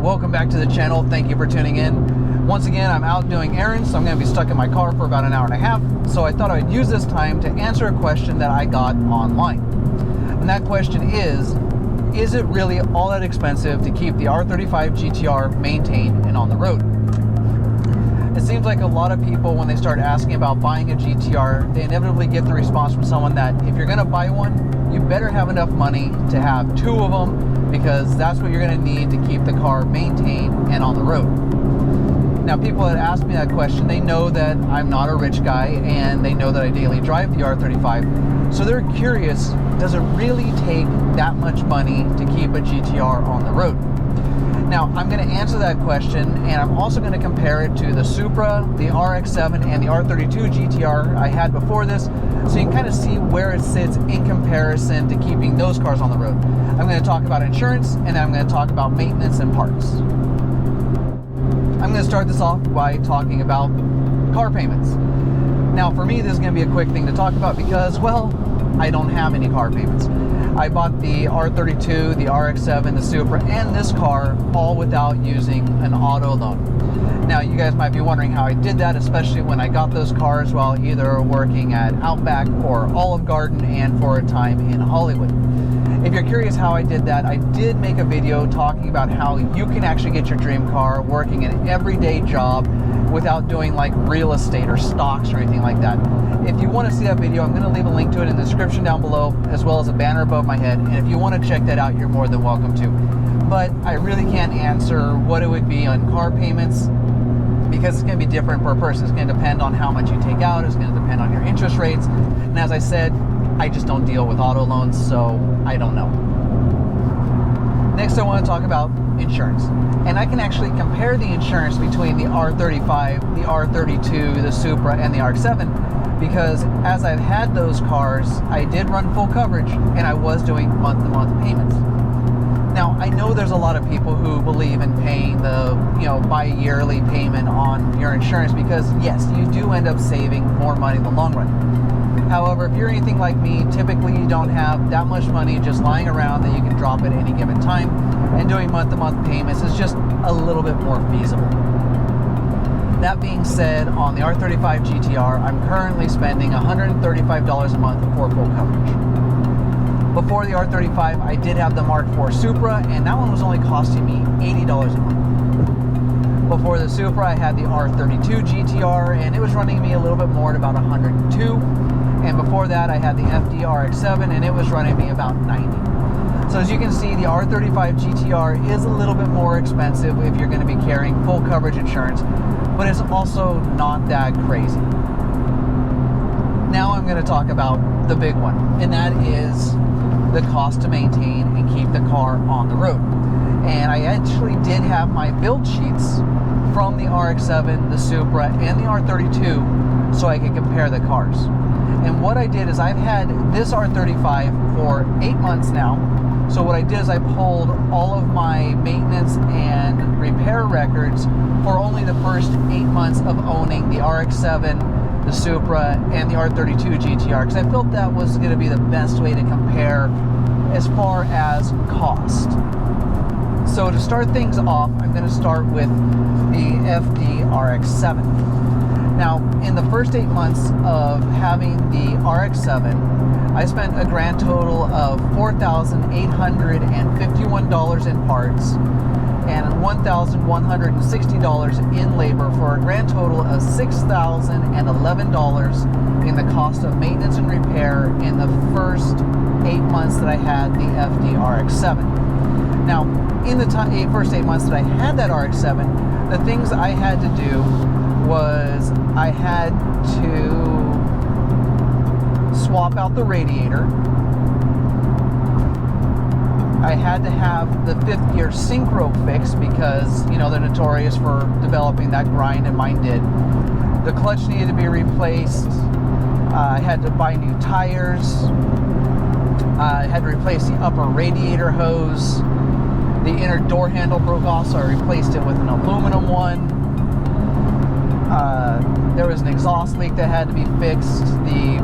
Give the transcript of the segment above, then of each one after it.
welcome back to the channel. Thank you for tuning in. Once again, I'm out doing errands, so I'm going to be stuck in my car for about an hour and a half. So I thought I'd use this time to answer a question that I got online. And that question is it really all that expensive to keep the R35 GTR maintained and on the road? It seems like a lot of people, when they start asking about buying a GTR, they inevitably get the response from someone that if you're going to buy one, you better have enough money to have two of them, because that's what you're going to need to keep the car maintained and on the road. Now, people that ask me that question, they know that I'm not a rich guy and they know that I daily drive the R35, so they're curious, does it really take that much money to keep a GTR on the road? Now, I'm going to answer that question, and I'm also going to compare it to the Supra, the RX-7, and the R32 GTR I had before this, so you can kind of see where it sits in comparison to keeping those cars on the road. I'm going to talk about insurance, and then I'm going to talk about maintenance and parts. I'm going to start this off by talking about car payments. Now, for me, this is going to be a quick thing to talk about because, well, I don't have any car payments. I bought the R32, the RX-7, the Supra, and this car all without using an auto loan. Now, you guys might be wondering how I did that, especially when I got those cars while either working at Outback or Olive Garden and for a time in Hollywood. If you're curious how I did that, I did make a video talking about how you can actually get your dream car working an everyday job without doing like real estate or stocks or anything like that. If you want to see that video, I'm going to leave a link to it in the description down below, as well as a banner above my head. And if you want to check that out, you're more than welcome to. But I really can't answer what it would be on car payments because it's going to be different per person. It's going to depend on how much you take out. It's going to depend on your interest rates. And as I said, I just don't deal with auto loans, so I don't know. Next, I want to talk about insurance. And I can actually compare the insurance between the R35, the R32, the Supra, and the RX-7 because as I've had those cars, I did run full coverage and I was doing month-to-month payments. Now, I know there's a lot of people who believe in paying the, bi-yearly payment on your insurance because, yes, you do end up saving more money in the long run. However, if you're anything like me, typically you don't have that much money just lying around that you can drop at any given time, and doing month-to-month payments is just a little bit more feasible. That being said, on the R35 GTR, I'm currently spending $135 a month for full coverage. Before the R35, I did have the Mark IV Supra, and that one was only costing me $80 a month. Before the Supra, I had the R32 GTR, and it was running me a little bit more at about $102. And before that, I had the FD RX-7, and it was running me about $90. So as you can see, the R35 GTR is a little bit more expensive if you're going to be carrying full coverage insurance, but it's also not that crazy. Now I'm going to talk about the big one, and that is the cost to maintain and keep the car on the road. And I actually did have my build sheets from the RX-7, the Supra, and the R32 so I could compare the cars. And what I did is I've had this R35 for 8 months now. So what I did is I pulled all of my maintenance and repair records for only the first 8 months of owning the RX-7, the Supra, and the R32 GTR, because I felt that was going to be the best way to compare as far as cost. So to start things off, I'm going to start with the FD RX-7. Now, in the first 8 months of having the RX-7, I spent a grand total of $4,851 in parts and $1,160 in labor for a grand total of $6,011 in the cost of maintenance and repair in the first 8 months that I had the FD RX-7. Now, in the first 8 months that I had that RX-7, the things I had to do was I had to swap out the radiator. I had to have the 5th gear synchro fixed because, they're notorious for developing that grind, and mine did. The clutch needed to be replaced. I had to buy new tires. I had to replace the upper radiator hose. The inner door handle broke off, so I replaced it with an aluminum one. There was an exhaust leak that had to be fixed. The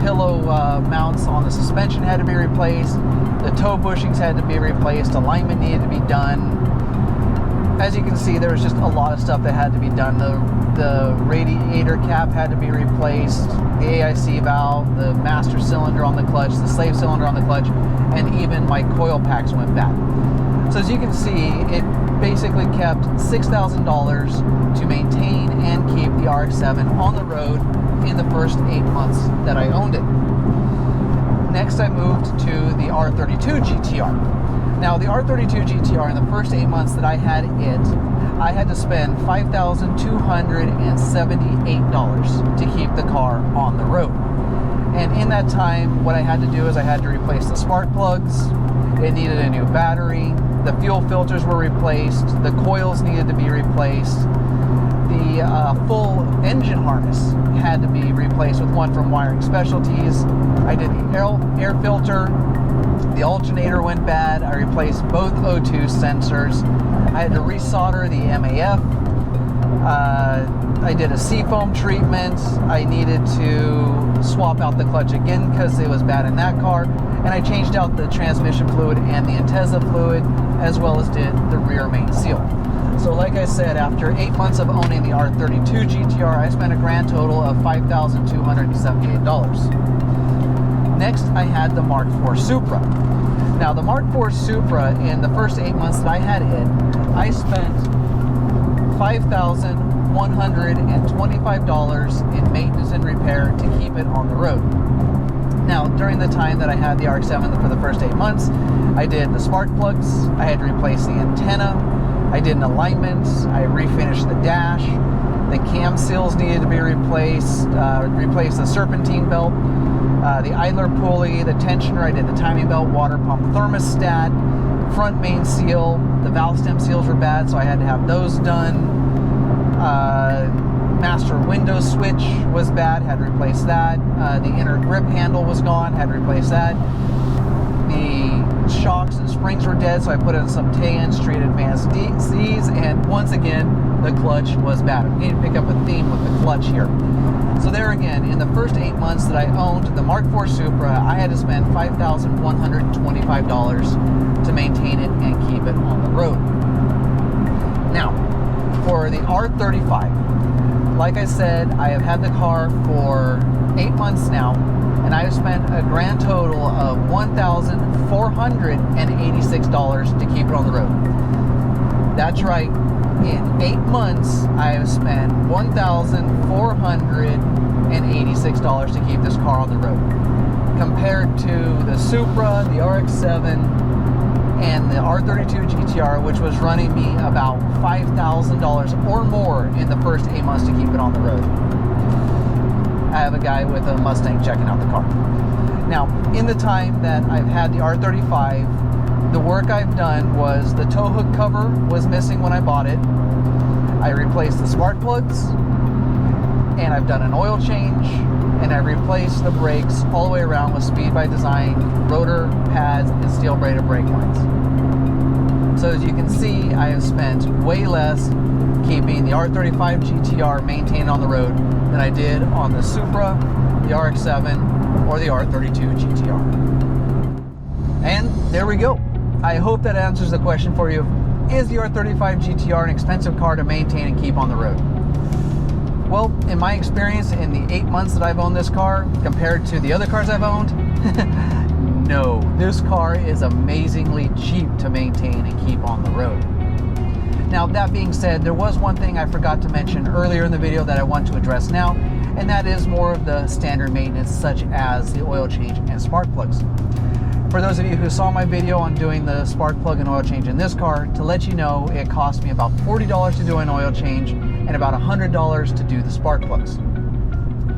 pillow mounts on the suspension had to be replaced. The toe bushings had to be replaced. Alignment needed to be done. as you can see, there was just a lot of stuff that had to be done. The radiator cap had to be replaced, the AIC valve, the master cylinder on the clutch, the slave cylinder on the clutch, and even my coil packs went bad. So as you can see, it basically kept $6,000 to maintain and keep the RX-7 on the road in the first 8 months that I owned it. Next, I moved to the R32 GTR. Now, the R32 GTR, in the first 8 months that I had it, I had to spend $5,278 to keep the car on the road. And in that time, what I had to do is I had to replace the spark plugs. It needed a new battery. The fuel filters were replaced. The coils needed to be replaced. The full engine harness had to be replaced with one from Wiring Specialties. I did the air filter. The alternator went bad. I replaced both O2 sensors. I had to resolder the MAF. I did a seafoam treatment. I needed to swap out the clutch again because it was bad in that car. And I changed out the transmission fluid and the Intesa fluid, as well as did the rear main seal. So like I said, after 8 months of owning the R32 GTR, I spent a grand total of $5,278. Next, I had the Mark IV Supra. Now, the Mark IV Supra, in the first 8 months that I had it, I spent $5,125 in maintenance and repair to keep it on the road. Now, during the time that I had the RX-7 for the first 8 months, I did the spark plugs, I had to replace the antenna, I did an alignment, I refinished the dash, the cam seals needed to be replaced, replaced the serpentine belt, the idler pulley, the tensioner, I did the timing belt, water pump thermostat, front main seal, the valve stem seals were bad, so I had to have those done. Master window switch was bad, had to replace that. The inner grip handle was gone, had to replace that. The shocks and springs were dead, so I put in some Tay-Ins Street Advanced Ds, and once again, the clutch was bad. I'm going to pick up a theme with the clutch here. So there again, in the first 8 months that I owned the Mark IV Supra, I had to spend $5,125 to maintain it and keep it on the road. Now, for the R35, like I said, I have had the car for 8 months now, and I have spent a grand total of $1,486 to keep it on the road. That's right. In 8 months, I have spent $1,486 to keep this car on the road. Compared to the Supra, the RX-7, and the R32 GTR, which was running me about $5,000 or more in the first 8 months to keep it on the road. I have a guy with a Mustang checking out the car. Now, in the time that I've had the R35, the work I've done was the tow hook cover was missing when I bought it. I replaced the spark plugs, and I've done an oil change, and I replaced the brakes all the way around with Speed by Design rotor pads and steel braided brake lines. So as you can see, I have spent way less keeping the R35 GTR maintained on the road than I did on the Supra, the RX-7, or the R32 GTR. And there we go. I hope that answers the question for you. Is the R35 GTR an expensive car to maintain and keep on the road? Well, in my experience, in the 8 months that I've owned this car, compared to the other cars I've owned, no, this car is amazingly cheap to maintain and keep on the road. Now, that being said, there was one thing I forgot to mention earlier in the video that I want to address now, and that is more of the standard maintenance, such as the oil change and spark plugs. For those of you who saw my video on doing the spark plug and oil change in this car, to let you know, it cost me about $40 to do an oil change and about $100 to do the spark plugs.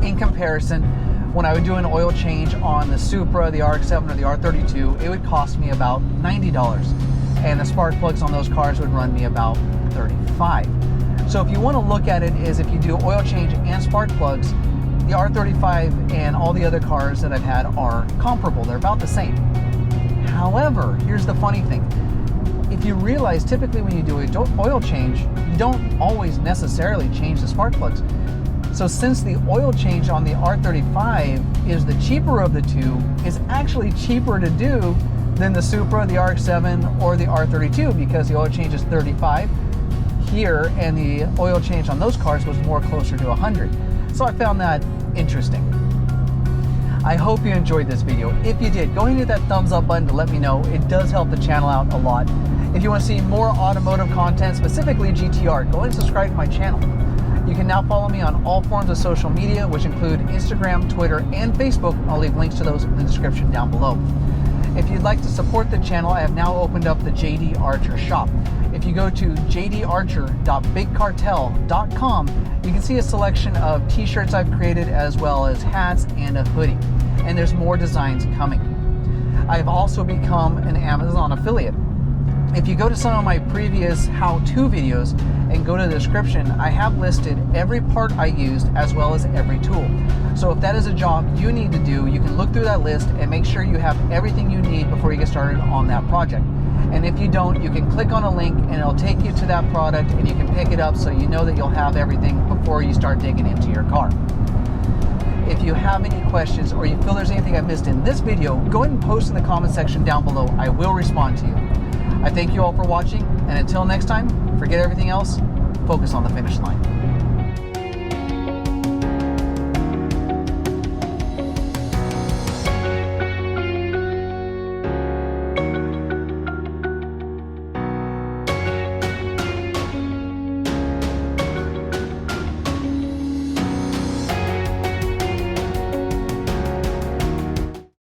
In comparison, when I would do an oil change on the Supra, the RX-7, or the R32, it would cost me about $90. And the spark plugs on those cars would run me about $35. So if you want to look at it as if you do oil change and spark plugs, the R35 and all the other cars that I've had are comparable. They're about the same. However, here's the funny thing. If you realize, typically when you do an oil change, you don't always necessarily change the spark plugs. So since the oil change on the R35 is the cheaper of the two, it's actually cheaper to do than the Supra, the RX-7, or the R32, because the oil change is $35 here, and the oil change on those cars was more closer to 100. So I found that interesting. I hope you enjoyed this video. If you did, go ahead and hit that thumbs up button to let me know. It does help the channel out a lot. If you want to see more automotive content, specifically GTR, go ahead and subscribe to my channel. You can now follow me on all forms of social media, which include Instagram, Twitter, and Facebook. I'll leave links to those in the description down below. If you'd like to support the channel, I have now opened up the JD Archer shop. If you go to jdarcher.bigcartel.com, you can see a selection of t-shirts I've created, as well as hats and a hoodie. And there's more designs coming. I've also become an Amazon affiliate. If you go to some of my previous how-to videos and go to the description, I have listed every part I used as well as every tool. So if that is a job you need to do, you can look through that list and make sure you have everything you need before you get started on that project. And if you don't, you can click on a link and it'll take you to that product and you can pick it up so you know that you'll have everything before you start digging into your car. If you have any questions or you feel there's anything I missed in this video, go ahead and post in the comment section down below. I will respond to you. I thank you all for watching, and until next time, forget everything else, focus on the finish line.